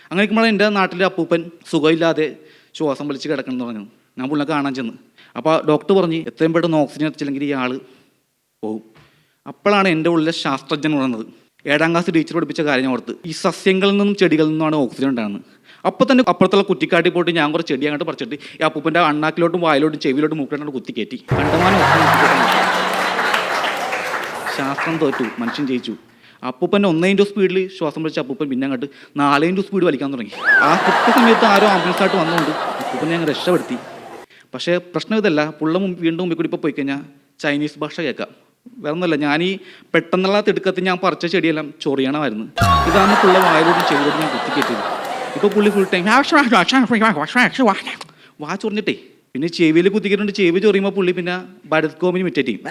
അങ്ങനെ ഇരിക്കുമ്പോൾ എൻ്റെ നാട്ടിലെ അപ്പൂപ്പൻ സുഖമില്ലാതെ ശ്വാസം വലിച്ച് കിടക്കണമെന്ന് പറഞ്ഞു. ഞാൻ പുള്ളിനെ കാണാൻ ചെന്ന്. അപ്പോൾ ഡോക്ടർ പറഞ്ഞ് എത്രയും പെട്ടെന്ന് ഓക്സിജൻ എത്തിച്ചില്ലെങ്കിൽ ഈ ആൾ പോകും. അപ്പോഴാണ് എൻ്റെ ഉള്ളിലെ ശാസ്ത്രജ്ഞൻ പറയുന്നത്, 7ാം ക്ലാസ് ടീച്ചർ പഠിപ്പിച്ച കാര്യം ഞാൻ ഓർത്ത്, ഈ സസ്യങ്ങളിൽ നിന്നും ചെടികളിൽ നിന്നുമാണ് ഓക്സിജൻ ഉണ്ടാകുന്നത്. അപ്പോൾ തന്നെ അപ്പുറത്തുള്ള കുറ്റിക്കാട്ടിൽ പോയിട്ട് ഞാൻ കുറച്ച് ചെടി അങ്ങോട്ട് പറിച്ചിട്ട് ഈ അപ്പൂപ്പൻ്റെ അണ്ണാക്കിലോട്ടും വായിലോട്ടും ചെവിയിലോട്ടും മൂക്കിലോട്ടും കുത്തി കയറ്റി. കണ്ടമാനം ഓക്സിജൻ. ശാസ്ത്രം തോറ്റു, മനുഷ്യൻ ജയിച്ചു. അപ്പൂപ്പൻ്റെ 1 സ്പീഡിൽ ശ്വാസം വലിച്ച അപ്പൂപ്പൻ പിന്നെ അങ്ങോട്ട് 4 സ്പീഡ് വലിക്കാൻ തുടങ്ങി. ആ കൃത്യസമയത്ത് ആരോ ആംബുലൻസായിട്ട് വന്നുകൊണ്ട് അപ്പൂപ്പനെ ഞങ്ങൾ രക്ഷപ്പെടുത്തി. പക്ഷേ പ്രശ്നം ഇതല്ല, പുള്ള വീണ്ടും മുമ്പിൽ കൂടി ഇപ്പോൾ പോയി കഴിഞ്ഞാൽ ചൈനീസ് ഭാഷ കേൾക്കാം. വേറെ ഒന്നുമല്ല, ഞാൻ ഈ പെട്ടെന്നുള്ള തിടുക്കത്തിൽ ഞാൻ പറിച്ച ചെടിയെല്ലാം ചൊറിയണമായിരുന്നു. ഇതാണ് പുള്ള വായിലോട്ടും ചെവിയിലോട്ടും ഞാൻ കുത്തിക്കയറ്റിയത്. ഇപ്പോൾ പുള്ളി ഫുൾ ടൈം വാ ചൊറിഞ്ഞിട്ടേ പിന്നെ ചെവിയിൽ കുത്തിക്കിട്ടുണ്ട്. ചെവി ചൊറിയുമ്പോൾ പുള്ളി പിന്നെ ഭരത് കോമിന് മിറ്റേറ്റ് ചെയ്യും.